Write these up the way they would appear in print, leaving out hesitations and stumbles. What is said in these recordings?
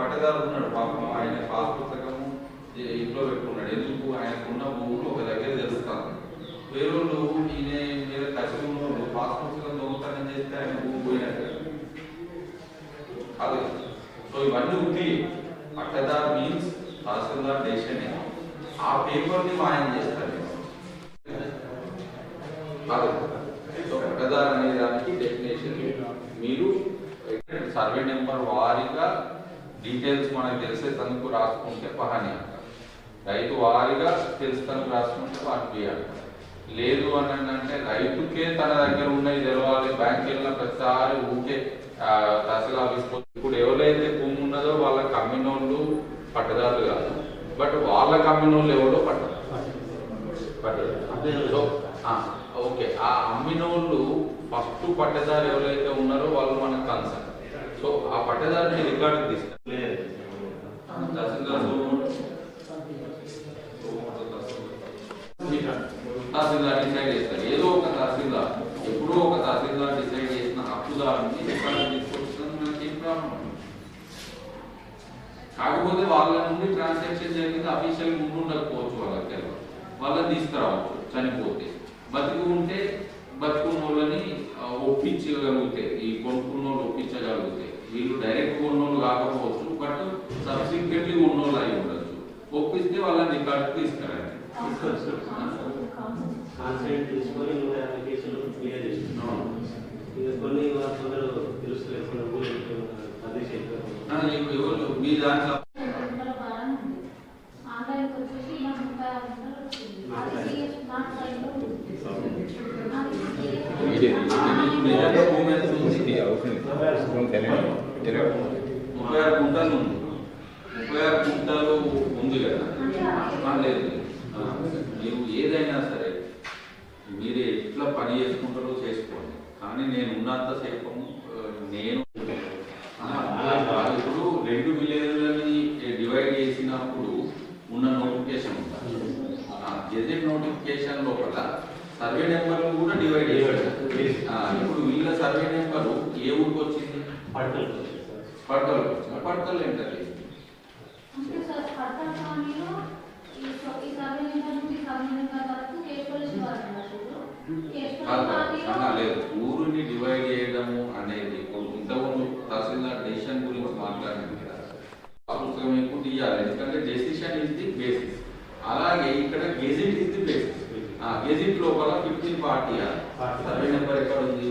పట్టదారు ఉన్నాడు పాపం, ఆయన పాస్ పుస్తకము ఇంట్లో పెట్టుకున్నాడు. ఎందుకు ఆయనకున్న భూములు ఒక దగ్గర తెలుస్తాను. వేరేళ్ళు ఈయన వేరే ఖర్చులు ఉన్నోళ్ళు పాస్ పుస్తకం దొంగతనం చేస్తే ఆయన భూమి పోయినట్టు కాదు. సో ఇవన్నీ ఉంది. పట్టదారు మీన్స్ తహసీల్దార్ డెసిషన్, ఆ పేపర్ని మాయం చేస్తారు కాదు. సో పట్టదారు అనే దానికి డెఫినేషన్ మీరు సర్వే నెంబర్ వారీగా డీటెయిల్స్ మనకు తెలిసే తనకు రాసుకుంటే పహాని అంట, రైతు వారీగా తెలుసుకొని రాసుకుంటే వాటి అంట. లేదు అని అంటే రైతుకే తన దగ్గర ఉన్నది తెలవాలి, బ్యాంక్ వెళ్ళిన ప్రతిసారి ఊకే తహసీల్ ఆఫీస్. ఇప్పుడు ఎవరైతే భూమి ఉన్నదో వాళ్ళకి అమ్మినోళ్ళు పట్టదారులు కాదు, బట్ వాళ్ళకి అమ్మినోళ్ళు ఎవరో పట్టదారు. సో ఓకే, ఆ అమ్మినోళ్ళు ఫస్ట్ పట్టదారు ఎవరైతే ఉన్నారో వాళ్ళు మనకు కన్సర్న్. సో ఆ పట్టదారిని రికార్డుకి తీసుకుంటారు. తహసీల్దార్ డిసైడ్ చేస్తారు. ఏదో ఒక తహసీల్దార్, ఎప్పుడో ఒక తహసీల్దార్ డిసైడ్ చేసిన హక్కుదారుని రికార్డు తీసుకొస్తుందని మనకి ఏం ప్రాబ్లం. కాకపోతే వాళ్ళ నుండి ట్రాన్సాక్షన్ జరిగింది అఫీషియల్ ముందు ఉండకపోవచ్చు, వాళ్ళకి తెలియదు. వాళ్ళని తీసుకురావచ్చు చనిపోతే. బతికి ఉంటే బతుకున్న వాళ్ళని ఒప్పించగలిగితే, ఈ కొనుక్కున్న వాళ్ళు ఒప్పించగలిగితే, వీళ్ళు డైరెక్ట్ ఉన్నోళ్ళు కాకపోవచ్చు, బట్ సబ్సిక్వెంట్లీ ఉన్నోళ్ళు అయి ఉండొచ్చు. ఒప్పిస్తే వాళ్ళని రికార్డు తీసుకురండి. మీ దాంట్లో గుంటలు ఉంది కదా, లేదు. మీరు ఏదైనా సరే మీరు ఎట్లా పని చేసుకుంటారో చేసుకోండి, కానీ నేను ఉన్నంతసేపు నేను ఇప్పుడు 2 విలేజ్లని డివైడ్ చేసినప్పుడు ఉన్న నోటిఫికేషన్ ఉంటుంది. గెజెట్ నోటిఫికేషన్ లోపల సర్వే నెంబర్లు కూడా డివైడ్ చేశారు. ఇప్పుడు వీళ్ళ సర్వే నెంబరు ఏ ఊరికి వచ్చింది? పడకలు. పడకలు ఏంటది? లేదు, ఊరిని డివైడ్ చేయడము అనేది ఇంతకుముందు తహసీల్దార్ డెసిషన్ గురించి మాట్లాడింది కదా, ఆ పుస్తకం ఎక్కువ తీయాలి, ఎందుకంటే డెసిషన్ ఇస్ ది బేసిస్. అలాగే ఇక్కడ gazette is the basis. Gazette లోపల 15 పార్టీ సర్వే నెంబర్ ఎక్కడ ఉంది?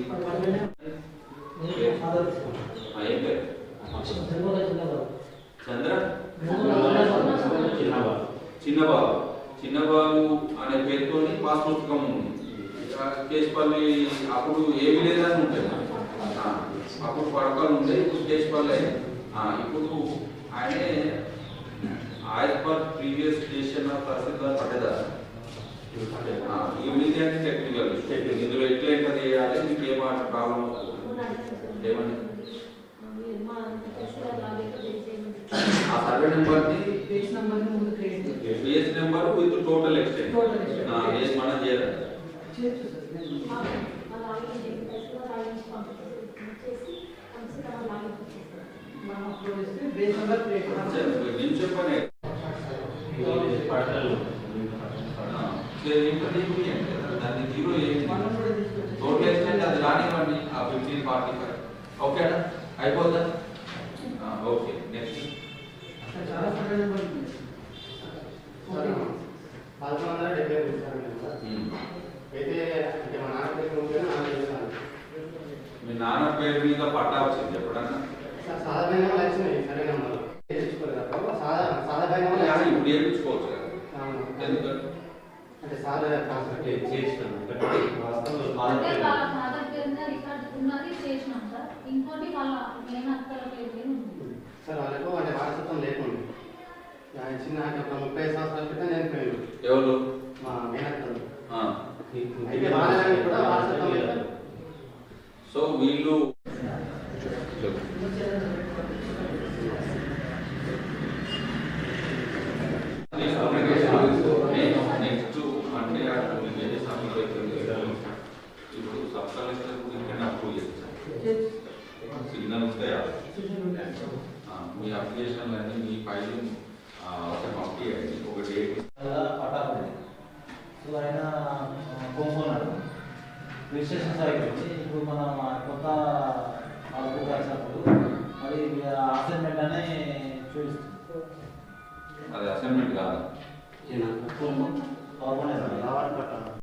చంద్ర చిన్నబాబు అనే పేరుతో పాస్ పుస్తకం ఉంది. కేశపల్లి అప్పుడు ఏ విలేజ్ అని ఉంటుంది, అప్పుడు పడకలు ఉండే, ఇప్పుడు కేశపల్లి. ఇప్పుడు ఆయనే as per previous station of తహసీల్దార్ పట్టేదారు. ఇమీడియట్ టెక్నికల్ ఇందులో ఎట్లా ఎంటర్ చేయాలి, మీకు ఏమాట ప్రాబ్లం ఏమండి? ఆ సర్వే నెంబర్ని base number with total extent మనం చేయాలి. చెప్పనే దాన్ని 0 టోటల్ ఎక్స్టెంట్ అది రానివ్వండి. ఆ 1545 ఓకేనా? అయిపోద్దా? Okay, next. మీ నాన్న పేరు మీద పట్టా వచ్చింది ఎప్పుడన్నా? ఇప్పుడు చేయించుకోవచ్చు కదా, ఎందుకంటే వారసత్వం లేకుండా చిన్న 30 సంవత్సరాల క్రితం చనిపోయాడు. ఎవరు? మా మేనత్తలు. అయితే వాళ్ళని కూడా వారసత్వం లేదు. సో వీళ్ళు నెక్స్ట్ అంటే ఇప్పుడు సబ్ కలెక్టర్ ఇక్కడ అప్రూవ్ చేస్తారు. సిగ్నల్ వస్తాయా? మీ అప్లికేషన్లన్నీ మీ ఫైలింగ్ పంపించండి ఒక డేట్. పట్టాపడి సో ఆయన కొనుక్కున్నాడు రిజిస్ట్రేషన్ అయిపోయింది. ఇప్పుడు మనం కొత్త బుక్ రాసినప్పుడు మరి అసైన్మెంట్ అనే చూపిస్తుంది. అది అసైన్మెంట్ కాదు. చిన్న కొనుక్కోండి.